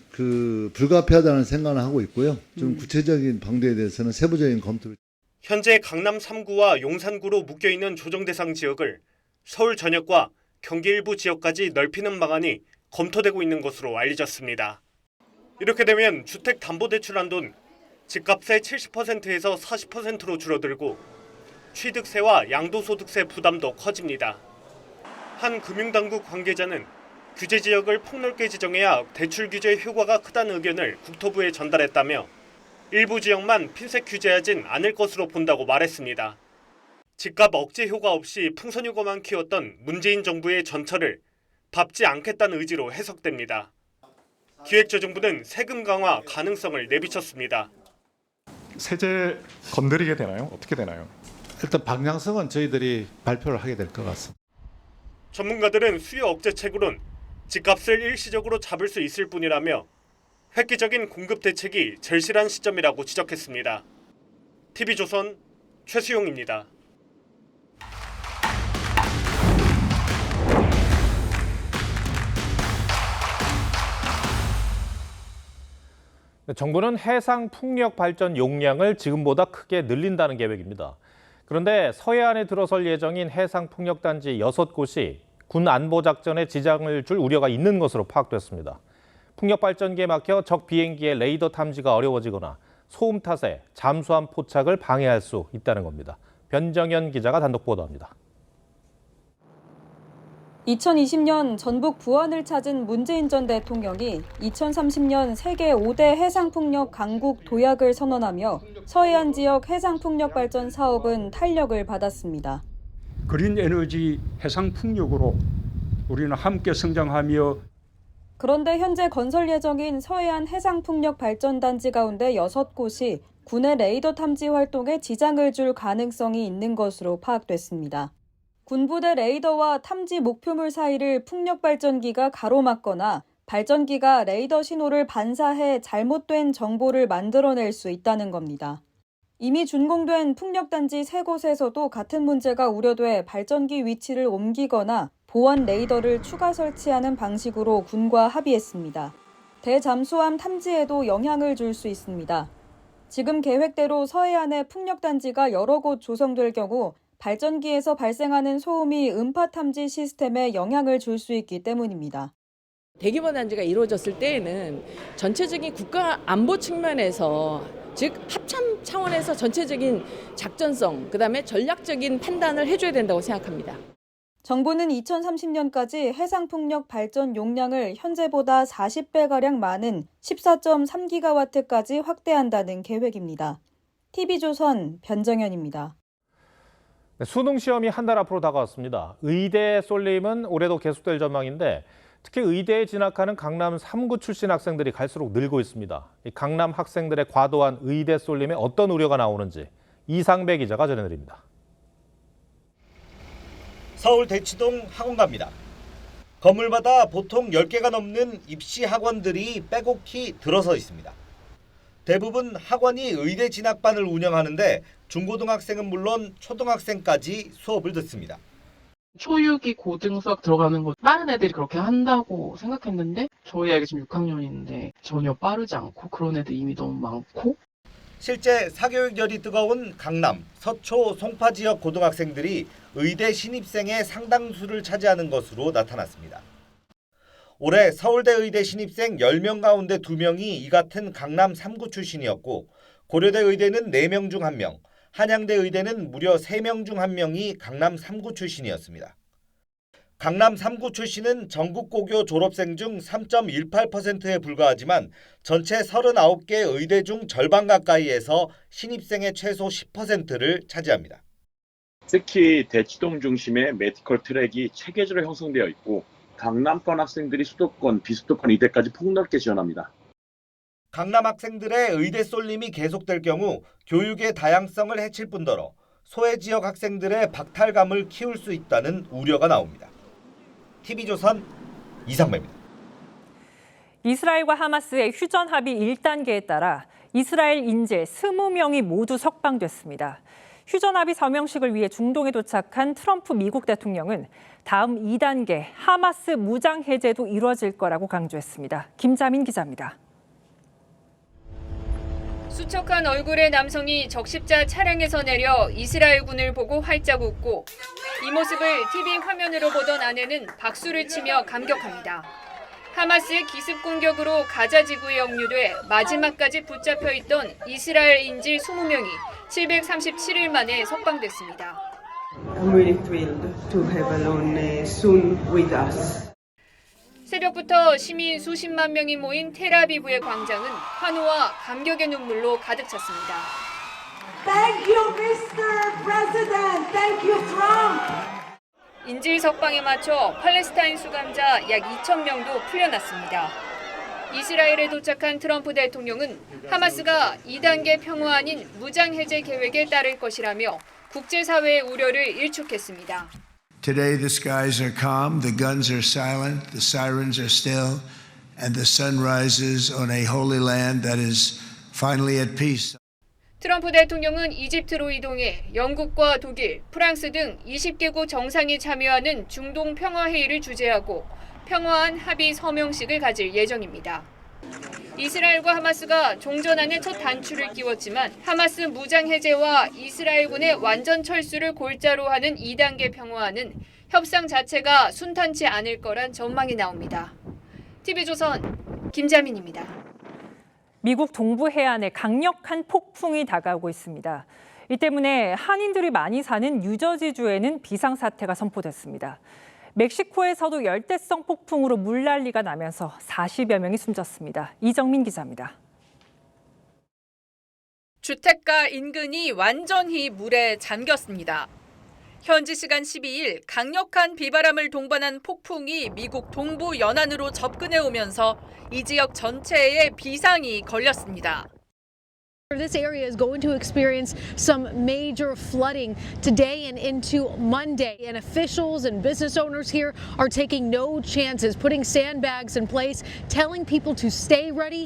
불가피하다는 생각을 하고 있고요. 좀 구체적인 방도에 대해서는 세부적인 검토를. 현재 강남 3구와 용산구로 묶여있는 조정 대상 지역을 서울 전역과 경기 일부 지역까지 넓히는 방안이 검토되고 있는 것으로 알려졌습니다. 이렇게 되면 주택담보대출 한도는 집값의 70%에서 40%로 줄어들고 취득세와 양도소득세 부담도 커집니다. 한 금융당국 관계자는 규제 지역을 폭넓게 지정해야 대출 규제 효과가 크다는 의견을 국토부에 전달했다며 일부 지역만 핀셋 규제하진 않을 것으로 본다고 말했습니다. 집값 억제 효과 없이 풍선효과만 키웠던 문재인 정부의 전철을 밟지 않겠다는 의지로 해석됩니다. 기획재정부는 세금 강화 가능성을 내비쳤습니다. 세제 건드리게 되나요? 어떻게 되나요? 일단 방향성은 저희들이 발표를 하게 될 것 같습니다. 전문가들은 수요 억제책으론 집값을 일시적으로 잡을 수 있을 뿐이라며 획기적인 공급 대책이 절실한 시점이라고 지적했습니다. TV조선 최수용입니다. 정부는 해상 풍력 발전 용량을 지금보다 크게 늘린다는 계획입니다. 그런데 서해안에 들어설 예정인 해상 풍력 단지 6곳이 군 안보 작전에 지장을 줄 우려가 있는 것으로 파악됐습니다. 풍력 발전기에 막혀 적 비행기의 레이더 탐지가 어려워지거나 소음 탓에 잠수함 포착을 방해할 수 있다는 겁니다. 변정현 기자가 단독 보도합니다. 2020년 전북 부안을 찾은 문재인 전 대통령이 2030년 세계 5대 해상풍력 강국 도약을 선언하며 서해안 지역 해상풍력 발전 사업은 탄력을 받았습니다. 그린 에너지 해상풍력으로 우리는 함께 성장하며 그런데 현재 건설 예정인 서해안 해상풍력 발전단지 가운데 6곳이 군의 레이더 탐지 활동에 지장을 줄 가능성이 있는 것으로 파악됐습니다. 군부대 레이더와 탐지 목표물 사이를 풍력 발전기가 가로막거나 발전기가 레이더 신호를 반사해 잘못된 정보를 만들어낼 수 있다는 겁니다. 이미 준공된 풍력단지 3곳에서도 같은 문제가 우려돼 발전기 위치를 옮기거나 보안 레이더를 추가 설치하는 방식으로 군과 합의했습니다. 대잠수함 탐지에도 영향을 줄 수 있습니다. 지금 계획대로 서해안에 풍력단지가 여러 곳 조성될 경우 발전기에서 발생하는 소음이 음파 탐지 시스템에 영향을 줄 수 있기 때문입니다. 대규모 단지가 이루어졌을 때에는 전체적인 국가 안보 측면에서 즉 합참 차원에서 전체적인 작전성, 그다음에 전략적인 판단을 해줘야 된다고 생각합니다. 정부는 2030년까지 해상풍력 발전 용량을 현재보다 40배가량 많은 14.3기가와트까지 확대한다는 계획입니다. TV조선 변정현입니다. 수능 시험이 한 달 앞으로 다가왔습니다. 의대 쏠림은 올해도 계속될 전망인데 특히 의대에 진학하는 강남 3구 출신 학생들이 갈수록 늘고 있습니다. 이 강남 학생들의 과도한 의대 쏠림에 어떤 우려가 나오는지 이상배 기자가 전해드립니다. 서울 대치동 학원가입니다. 건물마다 보통 10개가 넘는 입시 학원들이 빼곡히 들어서 있습니다. 대부분 학원이 의대 진학반을 운영하는데 중고등학생은 물론 초등학생까지 수업을 듣습니다. 초6이 고등 수학 들어가는 거 다른 애들이 그렇게 한다고 생각했는데 저희 아이가 지금 6학년인데 전혀 빠르지 않고 그런 애들 이미 너무 많고 실제 사교육열이 뜨거운 강남, 서초, 송파 지역 고등학생들이 의대 신입생의 상당수를 차지하는 것으로 나타났습니다. 올해 서울대 의대 신입생 10명 가운데 2명이 이 같은 강남 3구 출신이었고 고려대 의대는 4명 중 1명, 한양대 의대는 무려 3명 중 1명이 강남 3구 출신이었습니다. 강남 3구 출신은 전국 고교 졸업생 중 3.18%에 불과하지만 전체 39개 의대 중 절반 가까이에서 신입생의 최소 10%를 차지합니다. 특히 대치동 중심의 메디컬 트랙이 체계적으로 형성되어 있고 강남권 학생들이 수도권, 비수도권 의대까지 폭넓게 지원합니다. 강남 학생들의 의대 쏠림이 계속될 경우 교육의 다양성을 해칠 뿐더러 소외 지역 학생들의 박탈감을 키울 수 있다는 우려가 나옵니다. TV조선 이상배입니다. 이스라엘과 하마스의 휴전 합의 1단계에 따라 이스라엘 인질 20명이 모두 석방됐습니다. 휴전 합의 서명식을 위해 중동에 도착한 트럼프 미국 대통령은 다음 2단계 하마스 무장 해제도 이뤄질 거라고 강조했습니다. 김자민 기자입니다. 수척한 얼굴의 남성이 적십자 차량에서 내려 이스라엘군을 보고 활짝 웃고 이 모습을 TV 화면으로 보던 아내는 박수를 치며 감격합니다. 하마스의 기습 공격으로 가자 지구에 억류돼 마지막까지 붙잡혀 있던 이스라엘 인질 20명이 737일 만에 석방됐습니다. I'm really thrilled to have Alon soon with us. 새벽부터 시민 수십만 명이 모인 텔아비브의 광장은 환호와 감격의 눈물로 가득 찼습니다. Thank you, Mr. President. Thank you, Trump. 인질 석방에 맞춰 팔레스타인 수감자 약 2,000명도 풀려났습니다. 이스라엘에 도착한 트럼프 대통령은 하마스가 2단계 평화안인 무장해제 계획에 따를 것이라며 국제사회의 우려를 일축했습니다. Today the skies are calm, the guns are silent, the sirens are still, and the sun rises on a holy land that is finally at peace. 트럼프 대통령은 이집트로 이동해 영국과 독일, 프랑스 등 20개국 정상이 참여하는 중동 평화회의를 주재하고 평화안 합의 서명식을 가질 예정입니다. 이스라엘과 하마스가 종전안에 첫 단추를 끼웠지만 하마스 무장 해제와 이스라엘군의 완전 철수를 골자로 하는 2단계 평화안은 협상 자체가 순탄치 않을 거란 전망이 나옵니다. TV조선 김자민입니다. 미국 동부 해안에 강력한 폭풍이 다가오고 있습니다. 이 때문에 한인들이 많이 사는 뉴저지주에는 비상사태가 선포됐습니다. 멕시코에서도 열대성 폭풍으로 물난리가 나면서 40여 명이 숨졌습니다. 이정민 기자입니다. 주택가 인근이 완전히 물에 잠겼습니다. 현지 시간 12일 강력한 비바람을 동반한 폭풍이 미국 동부 연안으로 접근해 오면서 이 지역 전체에 비상이 걸렸습니다. This area is going to experience some major flooding today and into Monday. And officials and business owners here are taking no chances, putting sandbags in place, telling people to stay ready.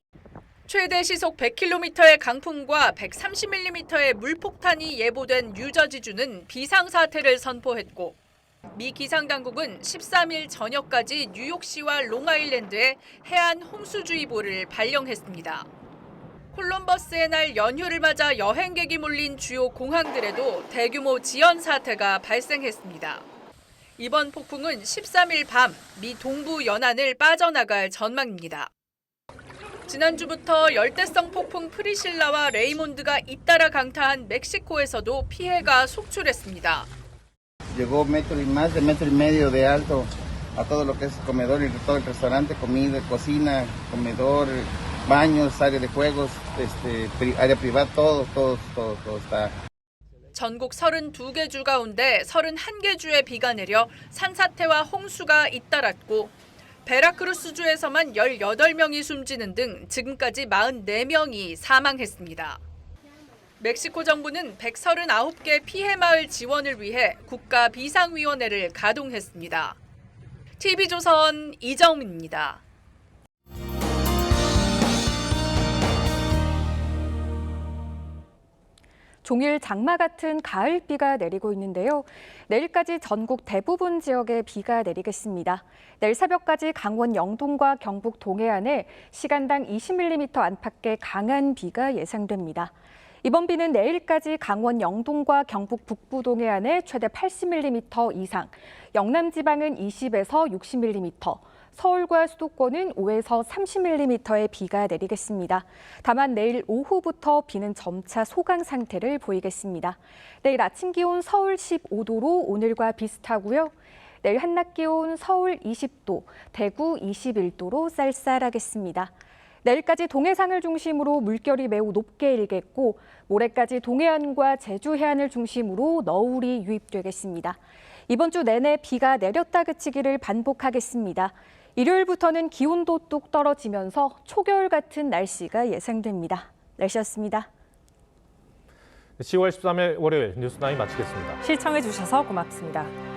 최대 시속 100km의 강풍과 130mm의 물폭탄이 예보된 뉴저지주는 비상사태를 선포했고 미 기상당국은 13일 저녁까지 뉴욕시와 롱아일랜드에 해안 홍수주의보를 발령했습니다. 콜럼버스의 날 연휴를 맞아 여행객이 몰린 주요 공항들에도 대규모 지연 사태가 발생했습니다. 이번 폭풍은 13일 밤 미 동부 연안을 빠져나갈 전망입니다. 지난주부터 열대성 폭풍 프리실라와 레이몬드가 잇따라 강타한 멕시코에서도 피해가 속출했습니다. Llegó metro y más de metro y medio de alto a todo lo que es comedor y todo el restaurante, comida, cocina, comedor, baños, área de juegos, área privada, todo está. 전국 32개 주 가운데 31개 주에 비가 내려 산사태와 홍수가 잇따랐고 베라크루스주에서만 18명이 숨지는 등 지금까지 44명이 사망했습니다. 멕시코 정부는 139개 피해 마을 지원을 위해 국가 비상위원회를 가동했습니다. TV조선 이정민입니다. 종일 장마 같은 가을비가 내리고 있는데요. 내일까지 전국 대부분 지역에 비가 내리겠습니다. 내일 새벽까지 강원 영동과 경북 동해안에 시간당 20mm 안팎의 강한 비가 예상됩니다. 이번 비는 내일까지 강원 영동과 경북 북부 동해안에 최대 80mm 이상, 영남 지방은 20에서 60mm, 서울과 수도권은 5에서 30mm의 비가 내리겠습니다. 다만 내일 오후부터 비는 점차 소강 상태를 보이겠습니다. 내일 아침 기온 서울 15도로 오늘과 비슷하고요. 내일 한낮 기온 서울 20도, 대구 21도로 쌀쌀하겠습니다. 내일까지 동해상을 중심으로 물결이 매우 높게 일겠고 모레까지 동해안과 제주 해안을 중심으로 너울이 유입되겠습니다. 이번 주 내내 비가 내렸다 그치기를 반복하겠습니다. 일요일부터는 기온도 뚝 떨어지면서 초겨울 같은 날씨가 예상됩니다. 날씨였습니다. 10월 13일 월요일 뉴스9 마치겠습니다. 시청해 주셔서 고맙습니다.